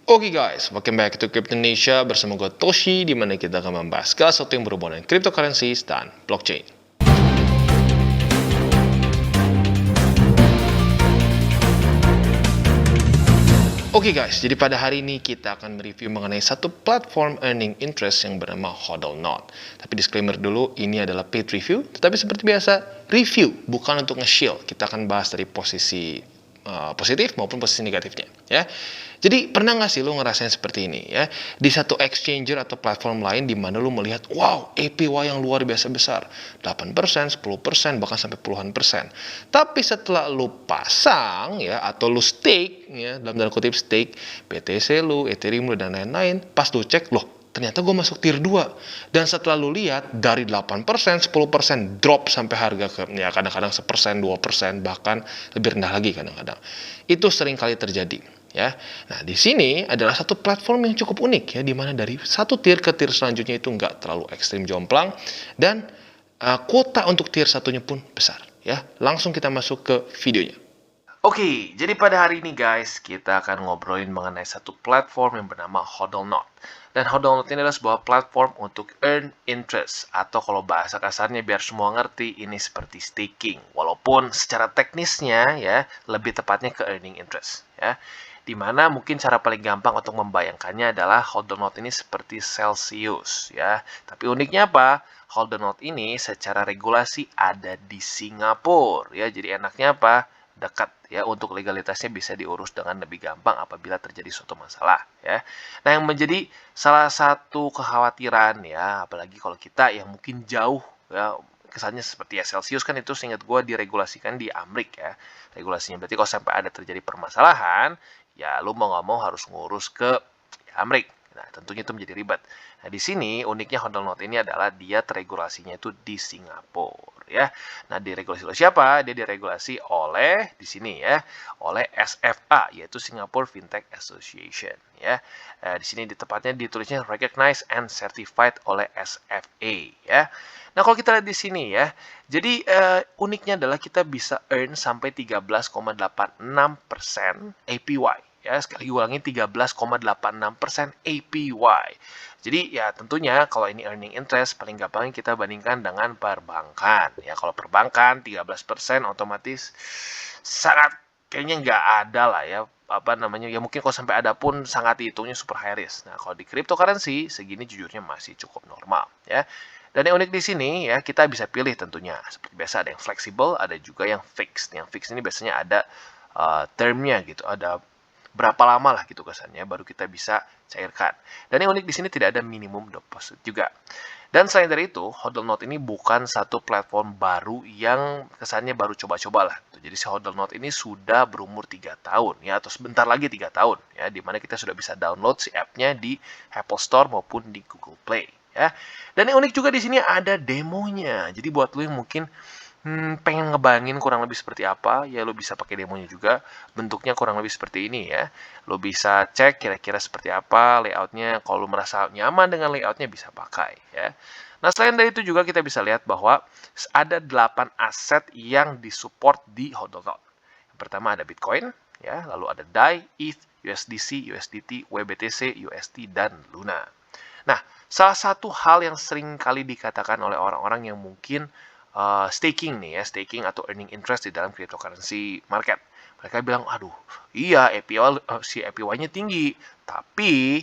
Oke guys, welcome back to Crypto Indonesia bersama gue Toshi, di mana kita akan membahas segala sesuatu yang berhubungan dengan cryptocurrencies dan blockchain. Oke guys, jadi pada hari ini kita akan mereview mengenai satu platform earning interest yang bernama Hodlnode. Tapi disclaimer dulu, ini adalah paid review, tetapi seperti biasa, review bukan untuk nge-shield. Kita akan bahas dari posisi positif maupun posisi negatifnya, ya. Jadi pernah nggak sih lo ngerasain seperti ini, ya? Di satu exchanger atau platform lain di mana lo melihat, wow, APY yang luar biasa besar, 8%, 10%, bahkan sampai puluhan persen. Tapi setelah lo pasang, ya, atau lo stake, ya, dalam tanda kutip stake, BTC lo, Ethereum lo, dan lain-lain, pas lo cek, loh, ternyata gue masuk tier 2. Dan setelah lu lihat, dari 8%, 10% drop sampai harga ke, ya kadang-kadang 1%, 2%, bahkan lebih rendah lagi kadang-kadang. Itu sering kali terjadi, ya. Nah, di sini adalah satu platform yang cukup unik, ya, di mana dari satu tier ke tier selanjutnya itu nggak terlalu ekstrim jomplang, dan kuota untuk tier satunya pun besar, ya. Langsung kita masuk ke videonya. Oke, jadi pada hari ini guys, kita akan ngobrolin mengenai satu platform yang bernama Hodlnode. Dan Hodlnode ini adalah sebuah platform untuk earn interest, atau kalau bahasa kasarnya biar semua ngerti, ini seperti staking. Walaupun secara teknisnya, ya, lebih tepatnya ke earning interest, ya. Dimana mungkin cara paling gampang untuk membayangkannya adalah Hodlnode ini seperti Celsius, ya. Tapi uniknya apa? Hodlnode ini secara regulasi ada di Singapura, ya. Jadi enaknya apa? Dekat, ya, untuk legalitasnya bisa diurus dengan lebih gampang apabila terjadi suatu masalah, ya. Nah, yang menjadi salah satu kekhawatiran, ya, apalagi kalau kita yang mungkin jauh, ya, kesannya seperti ya Celsius kan itu seingat gue diregulasikan di Amrik, ya, regulasinya. Berarti kalau sampai ada terjadi permasalahan, ya lu mau nggak mau harus ngurus ke ya, Amrik. Nah, tentunya itu menjadi ribet. Nah, di sini uniknya Hodlnode ini adalah dia teregulasinya itu di Singapura, ya. Nah, diregulasi oleh siapa? Dia diregulasi oleh di sini, ya, oleh SFA, yaitu Singapore Fintech Association, ya. Di sini tepatnya ditulisnya recognized and certified oleh SFA, ya. Nah, kalau kita lihat di sini, ya, jadi uniknya adalah kita bisa earn sampai 13,86% APY. Ya, sekali ulangi 13,86% APY. Jadi ya tentunya kalau ini earning interest paling gampang kita bandingkan dengan perbankan. Ya, kalau perbankan 13% otomatis sangat kayaknya nggak ada lah, ya, apa namanya, ya mungkin kalau sampai ada pun sangat dihitungnya super high risk. Nah, kalau di cryptocurrency segini jujurnya masih cukup normal, ya. Dan yang unik di sini, ya, kita bisa pilih tentunya. Seperti biasa ada yang fleksibel, ada juga yang fixed. Yang fixed ini biasanya ada termnya gitu, ada berapa lama lah gitu kesannya baru kita bisa cairkan. Dan yang unik di sini tidak ada minimum deposit juga. Dan selain dari itu, Hodlnode ini bukan satu platform baru yang kesannya baru coba-coba lah. Jadi si Hodlnode ini sudah berumur 3 tahun, ya, atau sebentar lagi 3 tahun, ya, dimana kita sudah bisa download si app-nya di Apple Store maupun di Google Play, ya. Dan yang unik juga di sini ada demonya. Jadi buat lo yang mungkin pengen ngebayangin kurang lebih seperti apa, ya lo bisa pakai demonya juga. Bentuknya kurang lebih seperti ini, ya. Lo bisa cek kira-kira seperti apa layoutnya. Kalau lo merasa nyaman dengan layoutnya bisa pakai, ya. Nah, selain dari itu juga kita bisa lihat bahwa ada 8 aset yang disupport di Hodlnode. Yang pertama ada Bitcoin, ya, lalu ada DAI, ETH, USDC, USDT, WBTC, UST, dan Luna. Nah, salah satu hal yang sering kali dikatakan oleh orang-orang yang mungkin staking nih, ya, staking atau earning interest di dalam cryptocurrency market. Mereka bilang, aduh, iya si APY-nya tinggi, tapi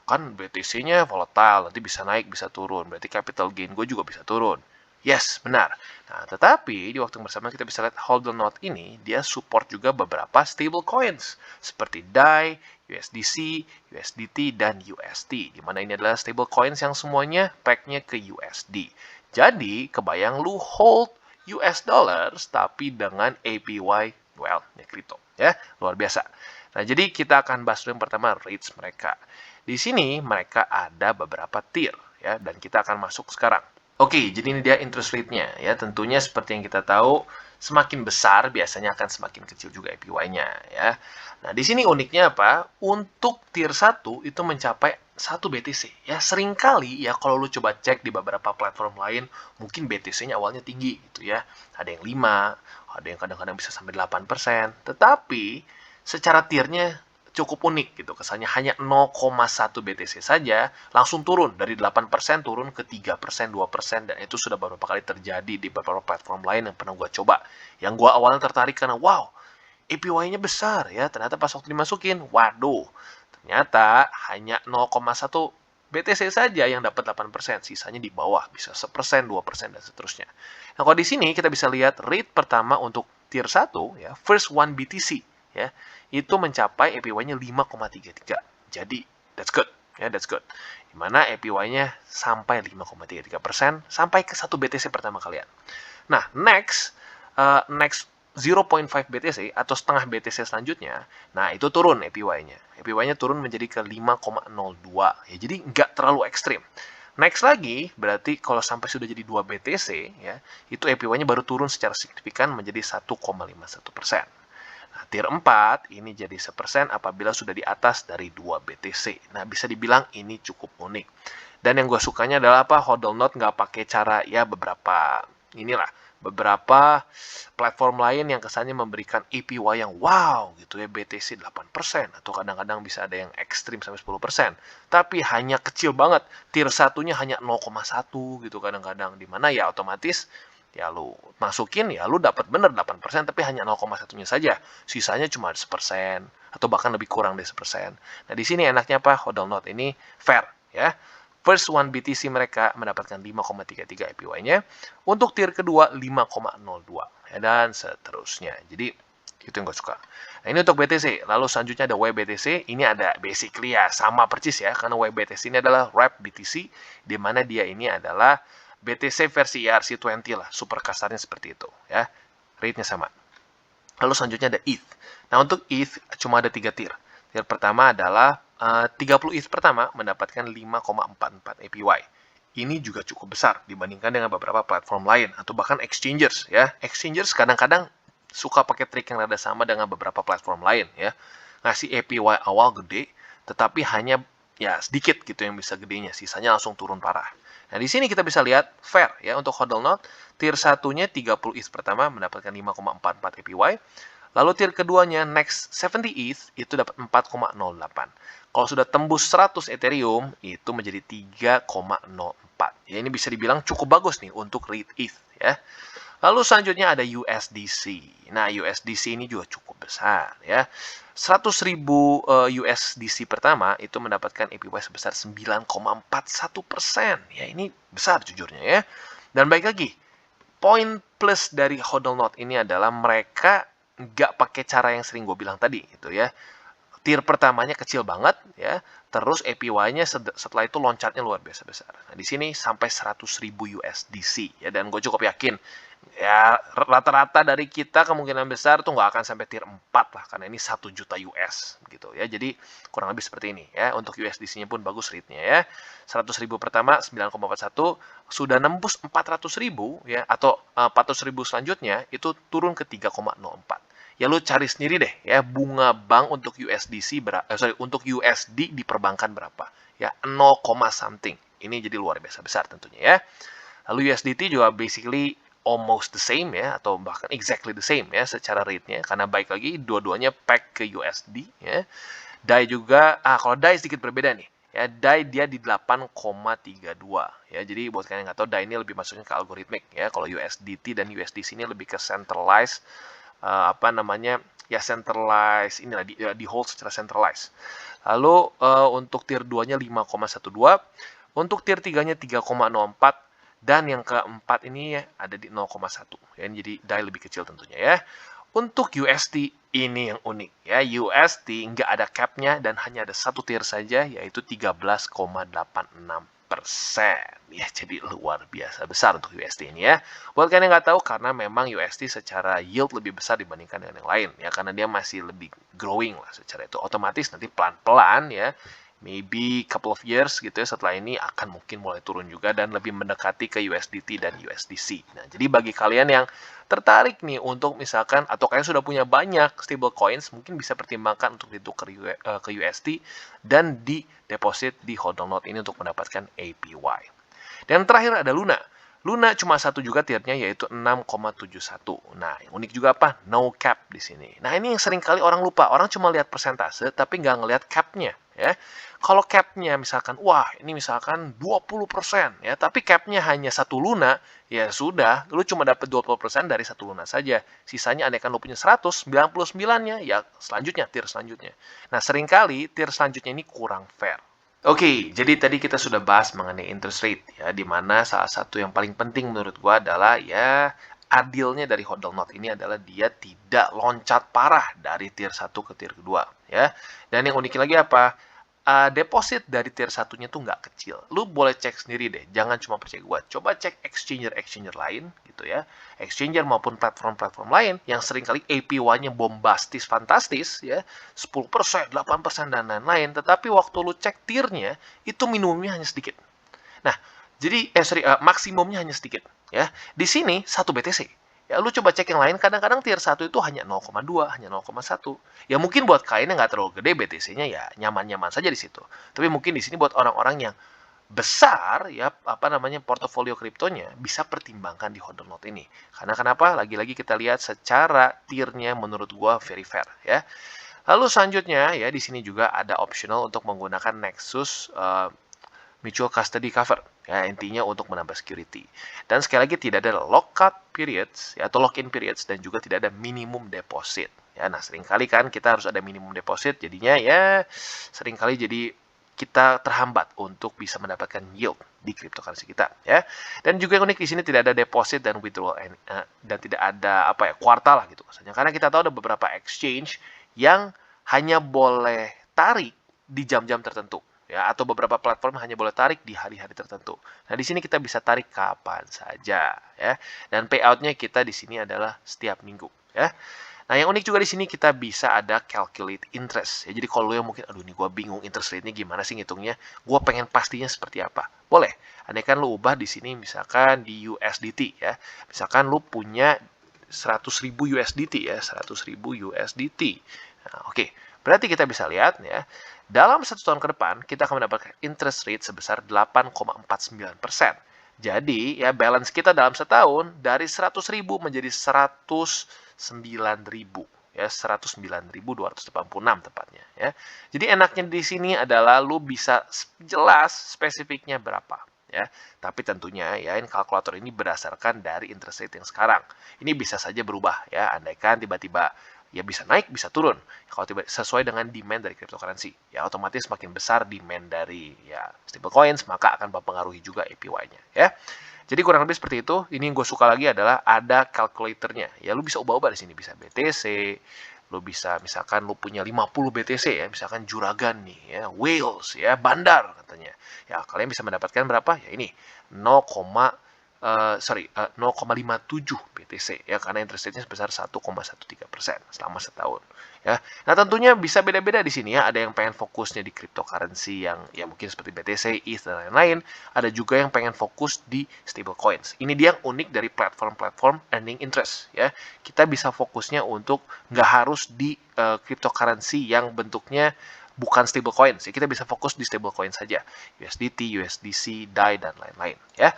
kan BTC-nya volatile, nanti bisa naik, bisa turun, berarti capital gain gue juga bisa turun. Yes, benar. Nah, tetapi di waktu yang bersamaan kita bisa lihat Hodlnode ini, dia support juga beberapa stable coins, seperti DAI, USDC, USDT, dan UST, di mana ini adalah stable coins yang semuanya pack-nya ke USD. Jadi, kebayang lu hold US dollars tapi dengan APY, well, ya kripto, ya, luar biasa. Nah, jadi kita akan bahas dulu yang pertama rates mereka. Di sini mereka ada beberapa tier, ya, dan kita akan masuk sekarang. Oke, jadi ini dia interest rate-nya, ya. Tentunya seperti yang kita tahu, semakin besar biasanya akan semakin kecil juga APY-nya, ya. Nah, di sini uniknya apa? Untuk tier 1 itu mencapai 1 BTC. Ya, seringkali ya kalau lu coba cek di beberapa platform lain, mungkin BTC-nya awalnya tinggi gitu, ya. Ada yang 5, ada yang kadang-kadang bisa sampai 8%. Tetapi secara tiernya cukup unik gitu. Kesannya hanya 0,1 BTC saja langsung turun dari 8% turun ke 3%, 2%, dan itu sudah beberapa kali terjadi di beberapa platform lain yang pernah gue coba. Yang gue awalnya tertarik karena wow, APY-nya besar ya. Ternyata pas waktu dimasukin, waduh, ternyata hanya 0,1 BTC saja yang dapat 8%, sisanya di bawah, bisa 1%, 2%, dan seterusnya. Nah, kalau di sini kita bisa lihat rate pertama untuk tier 1, ya, first one BTC, ya, itu mencapai APY-nya 5,33. Jadi, that's good. Ya, that's good. Dimana APY-nya sampai 5,33% sampai ke 1 BTC pertama kalian. Nah, next 0,5 BTC atau setengah BTC selanjutnya, nah itu turun APY-nya. APY-nya turun menjadi ke 5,02. Ya, jadi nggak terlalu ekstrim. Next lagi, berarti kalau sampai sudah jadi 2 BTC, ya, itu APY-nya baru turun secara signifikan menjadi 1,51%. Nah, tier 4 ini jadi 1% apabila sudah di atas dari 2 BTC. Nah, bisa dibilang ini cukup unik. Dan yang gue sukanya adalah apa? Hodl Node nggak pakai cara ya beberapa platform lain yang kesannya memberikan APY yang wow gitu ya, BTC 8% atau kadang-kadang bisa ada yang ekstrim sampai 10%. Tapi hanya kecil banget. Tier satunya hanya 0,1 gitu kadang-kadang, di mana ya otomatis ya lu masukin ya lu dapat bener 8% tapi hanya 0,1-nya saja. Sisanya cuma 1% atau bahkan lebih kurang dari 1%. Nah, di sini enaknya apa? Hodl Node ini fair ya. First one BTC mereka mendapatkan 5,33 APY-nya. Untuk tier kedua 5,02 ya, dan seterusnya. Jadi itu yang gue suka. Nah, ini untuk BTC. Lalu selanjutnya ada YBTC. Ini ada basically ya sama persis ya, karena YBTC ini adalah wrap BTC, di mana dia ini adalah BTC versi ERC20 lah, super kasarnya seperti itu ya. Rate-nya sama. Lalu selanjutnya ada ETH. Nah, untuk ETH cuma ada 3 tier. Tier pertama adalah 30 ETH pertama mendapatkan 5,44 APY. Ini juga cukup besar dibandingkan dengan beberapa platform lain atau bahkan exchangers ya. Exchangers kadang-kadang suka pakai trik yang rada sama dengan beberapa platform lain ya. Ngasih APY awal gede, tetapi hanya ya sedikit gitu yang bisa gedenya, sisanya langsung turun parah. Nah, di sini kita bisa lihat fair ya untuk Hodl Node, tier satunya 30 ETH pertama mendapatkan 5,44 APY. Lalu tier keduanya next 70 ETH itu dapat 4,08. Kalau sudah tembus 100 Ethereum itu menjadi 3,04. Ya, ini bisa dibilang cukup bagus nih untuk rate ETH ya. Lalu selanjutnya ada USDC. Nah, USDC ini juga cukup besar ya. 100.000 USDC pertama itu mendapatkan APY sebesar 9,41%. Ya, ini besar jujurnya ya. Dan baik lagi, poin plus dari Hodl Node ini adalah mereka nggak pakai cara yang sering gue bilang tadi gitu ya. Tier pertamanya kecil banget ya, terus APY-nya setelah itu loncatnya luar biasa besar. Nah, di sini sampai 100.000 USDC ya, dan gue cukup yakin ya rata-rata dari kita kemungkinan besar tuh nggak akan sampai tier 4 lah, karena ini 1 juta US gitu ya. Jadi kurang lebih seperti ini ya. Untuk USDC-nya pun bagus rate-nya ya. 100.000 pertama 9,41, sudah nembus 400.000 ya, atau 400.000 selanjutnya itu turun ke 3,04. Ya lu cari sendiri deh ya, bunga bank untuk untuk USD di perbankan berapa ya, 0, something. Ini jadi luar biasa besar tentunya ya. Lalu USDT juga basically almost the same ya, atau bahkan exactly the same ya secara rate-nya, karena baik lagi dua-duanya pack ke USD ya. DAI juga, kalau DAI sedikit berbeda nih ya, DAI dia di 8,32 ya. Jadi buat kalian yang nggak tahu, DAI ini lebih masuknya ke algoritmik ya. Kalau USDT dan USDC ini lebih ke centralized, centralized inilah di hold secara centralized. Lalu untuk tier 2-nya 5,12, untuk tier 3-nya 3,04, dan yang keempat ini ya ada di 0,1 ya. Jadi DAI lebih kecil tentunya ya. Untuk USD ini yang unik ya, USD nggak ada cap-nya dan hanya ada satu tier saja, yaitu 13,86%. Ya, jadi luar biasa besar untuk USD ini ya. Buat kalian yang nggak tahu, karena memang USD secara yield lebih besar dibandingkan dengan yang lain ya, karena dia masih lebih growing lah secara itu. Otomatis nanti pelan-pelan ya, maybe couple of years gitu ya, setelah ini akan mungkin mulai turun juga dan lebih mendekati ke USDT dan USDC. Nah, jadi bagi kalian yang tertarik nih untuk misalkan, atau kalian sudah punya banyak stable coins, mungkin bisa pertimbangkan untuk ditukar ke USD dan di deposit di Hodl Node ini untuk mendapatkan APY. Dan terakhir ada Luna. Luna cuma satu juga tiernya yaitu 6,71. Nah, yang unik juga apa? No cap di sini. Nah, ini yang sering kali orang lupa. Orang cuma lihat persentase tapi nggak ngelihat capnya ya. Kalau capnya misalkan, wah ini misalkan 20% ya, tapi capnya hanya satu Luna, ya sudah, lu cuma dapat 20% dari satu Luna saja. Sisanya andaikan lu punya 100, 99-nya ya selanjutnya, tier selanjutnya. Nah, seringkali tier selanjutnya ini kurang fair. Oke, jadi tadi kita sudah bahas mengenai interest rate ya, di mana salah satu yang paling penting menurut gua adalah ya adilnya dari hodl note ini adalah dia tidak loncat parah dari tier 1 ke tier kedua ya. Dan yang unik lagi apa? Deposit dari tier satunya tuh nggak kecil. Lu boleh cek sendiri deh, jangan cuma percaya gua. Coba cek exchanger-exchanger lain gitu ya. Exchanger maupun platform-platform lain yang seringkali APY-nya bombastis, fantastis ya. 10%, 8%, dan lain-lain. Tetapi waktu lu cek tiernya, itu minimumnya hanya sedikit. Nah, jadi, maksimumnya hanya sedikit ya. Di sini 1 BTC. Ya, lu coba cek yang lain, kadang-kadang tier 1 itu hanya 0,2, hanya 0,1. Ya mungkin buat kalian yang nggak terlalu gede BTC-nya ya nyaman-nyaman saja di situ. Tapi mungkin di sini buat orang-orang yang besar ya apa namanya portofolio kriptonya bisa pertimbangkan di hodl note ini. Karena kenapa? Lagi-lagi kita lihat secara tiernya menurut gua very fair ya. Lalu selanjutnya ya di sini juga ada optional untuk menggunakan Nexus mutual custody cover ya intinya untuk menambah security dan sekali lagi tidak ada lockout periods ya, atau lock-in periods dan juga tidak ada minimum deposit ya. Nah seringkali kan kita harus ada minimum deposit jadinya ya seringkali jadi kita terhambat untuk bisa mendapatkan yield di cryptocurrency kita ya. Dan juga yang unik di sini tidak ada deposit dan withdrawal dan tidak ada apa ya kuartal lah gitu maksudnya, karena kita tahu ada beberapa exchange yang hanya boleh tarik di jam-jam tertentu ya, atau beberapa platform hanya boleh tarik di hari-hari tertentu. Nah, di sini kita bisa tarik kapan saja ya. Dan payoutnya kita di sini adalah setiap minggu ya. Nah, yang unik juga di sini kita bisa ada calculate interest. Ya, jadi kalau yang mungkin, aduh ini gue bingung interest rate-nya gimana sih ngitungnya, gue pengen pastinya seperti apa. Boleh. Andaikan lu ubah di sini misalkan di USDT ya. Misalkan lu punya 100.000 USDT ya, 100.000 USDT. Nah, oke. Berarti kita bisa lihat ya, dalam 1 tahun ke depan kita akan mendapatkan interest rate sebesar 8,49%. Jadi ya balance kita dalam setahun dari 100.000 menjadi 109.000 ya, 109.286 tepatnya ya. Jadi enaknya di sini adalah lu bisa jelas spesifiknya berapa ya. Tapi tentunya ya kalkulator ini berdasarkan dari interest rate yang sekarang. Ini bisa saja berubah ya, andaikan tiba-tiba ya bisa naik, bisa turun. Kalau tiba sesuai dengan demand dari cryptocurrency, ya otomatis makin besar demand dari ya stablecoins, maka akan mempengaruhi juga APY-nya ya. Jadi kurang lebih seperti itu. Ini yang gue suka lagi adalah ada calculatornya. Ya lu bisa ubah-ubah di sini, bisa BTC, lu bisa misalkan lu punya 50 BTC ya, misalkan Juragan nih ya, Whales ya, Bandar katanya. Ya kalian bisa mendapatkan berapa? Ya ini 0,57 BTC ya, karena interest rate-nya sebesar 1,13% selama setahun ya. Nah tentunya bisa beda-beda di sini ya, ada yang pengen fokusnya di cryptocurrency yang ya mungkin seperti BTC, ETH dan lain-lain, ada juga yang pengen fokus di stablecoins. Ini dia yang unik dari platform-platform earning interest ya, kita bisa fokusnya untuk nggak harus di cryptocurrency yang bentuknya bukan stablecoin sih, kita bisa fokus di stablecoin saja, USDT, USDC, DAI dan lain-lain ya.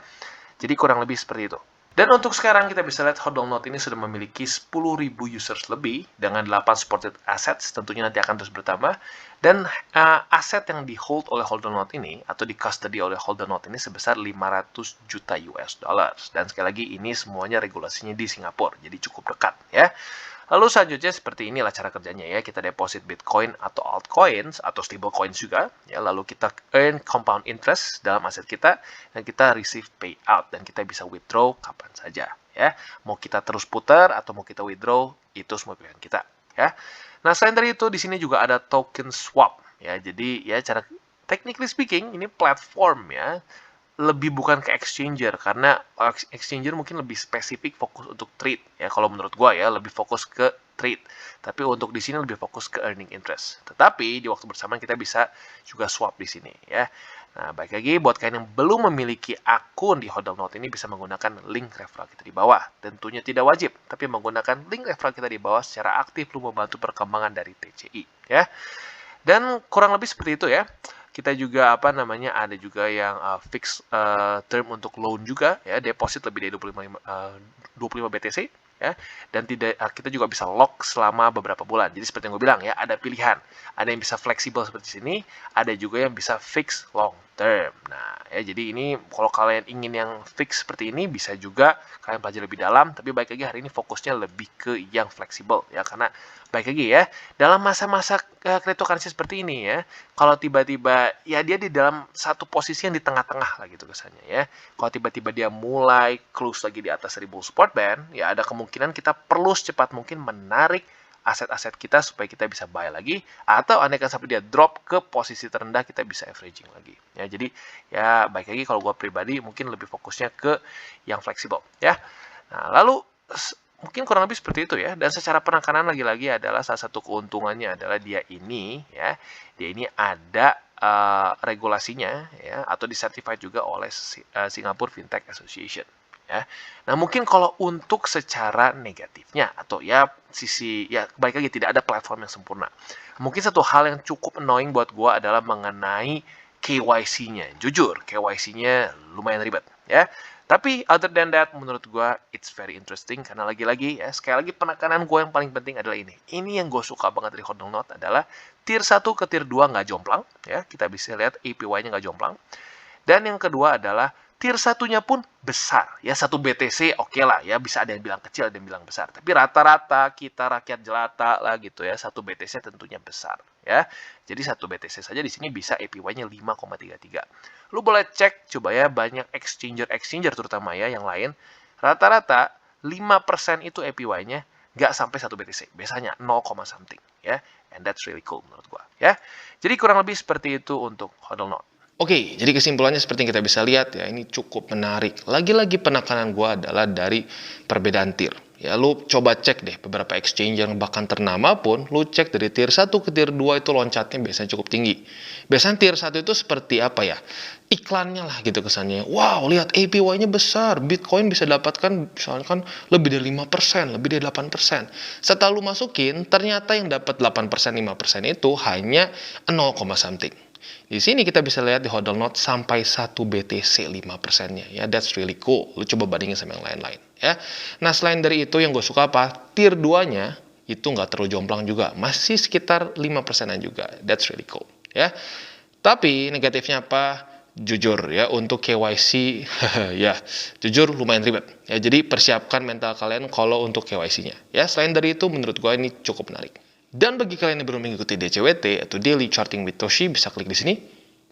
Jadi kurang lebih seperti itu. Dan untuk sekarang kita bisa lihat hodl note ini sudah memiliki 10.000 users lebih dengan 8 supported assets, tentunya nanti akan terus bertambah. Dan aset yang di hold oleh hodl note ini atau di custody oleh hodl note ini sebesar 500 juta US dollars. Dan sekali lagi ini semuanya regulasinya di Singapura, jadi cukup dekat ya. Lalu selanjutnya seperti inilah cara kerjanya ya, kita deposit Bitcoin atau altcoins atau stablecoins juga ya, lalu kita earn compound interest dalam aset kita dan kita receive payout dan kita bisa withdraw kapan saja ya. Mau kita terus putar atau mau kita withdraw itu semua pilihan kita ya. Nah, selain dari itu di sini juga ada token swap ya. Jadi ya cara technically speaking ini platform ya, lebih bukan ke exchanger karena exchanger mungkin lebih spesifik fokus untuk trade ya, kalau menurut gua ya lebih fokus ke trade, tapi untuk di sini lebih fokus ke earning interest. Tetapi di waktu bersamaan kita bisa juga swap di sini ya. Nah, baik lagi buat kalian yang belum memiliki akun di hodl note ini bisa menggunakan link referral kita di bawah. Tentunya tidak wajib, tapi menggunakan link referral kita di bawah secara aktif lu membantu perkembangan dari TCI ya. Dan kurang lebih seperti itu ya. kita juga ada juga yang fixed term untuk loan juga ya, deposit lebih dari 25 BTC ya, dan kita juga bisa lock selama beberapa bulan. Jadi seperti yang gue bilang ya, ada pilihan. Ada yang bisa fleksibel seperti sini, ada juga yang bisa fix long term. Nah, ya jadi ini kalau kalian ingin yang fix seperti ini bisa juga kalian pelajari lebih dalam, tapi baik lagi hari ini fokusnya lebih ke yang fleksibel ya, karena baik lagi ya, dalam masa-masa cryptocurrency seperti ini ya, kalau tiba-tiba ya dia di dalam satu posisi yang di tengah-tengah lah gitu kesannya ya. Kalau tiba-tiba dia mulai close lagi di atas 1000 support band, ya ada kemungkinan kita perlu secepat mungkin menarik aset-aset kita supaya kita bisa buy lagi, atau andaikan sampai dia drop ke posisi terendah kita bisa averaging lagi ya. Jadi ya baik lagi kalau gue pribadi mungkin lebih fokusnya ke yang fleksibel ya. Nah, lalu mungkin kurang lebih seperti itu ya. Dan secara penekanan lagi-lagi adalah salah satu keuntungannya adalah dia ini ada regulasinya ya, atau disertified juga oleh Singapore Fintech Association ya. Nah, mungkin kalau untuk secara negatifnya atau ya sisi ya baik lagi tidak ada platform yang sempurna. Mungkin satu hal yang cukup annoying buat gua adalah mengenai KYC-nya. Jujur, KYC-nya lumayan ribet ya. Tapi other than that, menurut gue it's very interesting karena lagi-lagi ya, sekali lagi penekanan gue yang paling penting adalah ini. Ini yang gue suka banget dari Hodlnode adalah tier 1 ke tier 2 nggak jomplang ya. Kita bisa lihat APY-nya nggak jomplang. Dan yang kedua adalah tier 1-nya pun besar ya. 1 BTC oke lah ya, bisa ada yang bilang kecil, ada yang bilang besar. Tapi rata-rata kita rakyat jelata lah gitu ya, 1 BTC tentunya besar ya. Jadi 1 BTC saja di sini bisa APY-nya 5,33. Lu boleh cek coba ya, banyak exchanger terutama ya yang lain. Rata-rata 5% itu APY-nya nggak sampai 1 BTC. Biasanya 0, something ya. And that's really cool menurut gua ya. Jadi kurang lebih seperti itu untuk Hodlnode. Oke, jadi kesimpulannya seperti yang kita bisa lihat ya, ini cukup menarik. Lagi-lagi penekanan gua adalah dari perbedaan tier. Ya, lu coba cek deh beberapa exchange yang bahkan ternama pun, lu cek dari tier 1 ke tier 2 itu loncatnya biasanya cukup tinggi. Biasanya tier 1 itu seperti apa ya? Iklannya lah gitu kesannya. Wow, lihat APY-nya besar. Bitcoin bisa dapatkan misalnya kan lebih dari 5%, lebih dari 8%. Setelah lu masukin, ternyata yang dapat 8%, 5% itu hanya 0, something. Di sini kita bisa lihat di Hodlnode sampai 1 BTC 5%-nya ya. That's really cool. Lu coba bandingin sama yang lain-lain ya. Nah, selain dari itu yang gue suka apa? Tier 2-nya itu nggak terlalu jomplang juga. Masih sekitar 5%-an juga. That's really cool ya. Tapi negatifnya apa? Jujur ya, untuk KYC ya, jujur lumayan ribet ya. Jadi persiapkan mental kalian kalau untuk KYC-nya ya. Selain dari itu menurut gue ini cukup menarik. Dan bagi kalian yang belum mengikuti DCWT atau Daily Charting with Toshi, bisa klik di sini,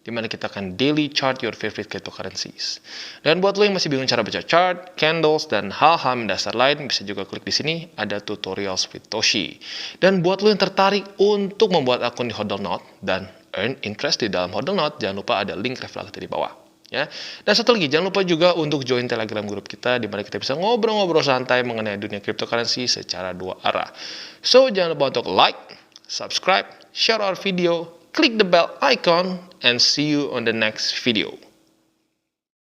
di mana kita akan daily chart your favorite cryptocurrencies. Dan buat lo yang masih bingung cara baca chart, candles, dan hal-hal mendasar lain, bisa juga klik di sini, ada tutorials with Toshi. Dan buat lo yang tertarik untuk membuat akun di Hodlnode dan earn interest di dalam Hodlnode, jangan lupa ada link referral kita di bawah. Ya. Dan satu lagi, jangan lupa juga untuk join Telegram grup kita di mana kita bisa ngobrol-ngobrol santai mengenai dunia cryptocurrency secara 2 arah. So, jangan lupa untuk like, subscribe, share our video, click the bell icon, and see you on the next video.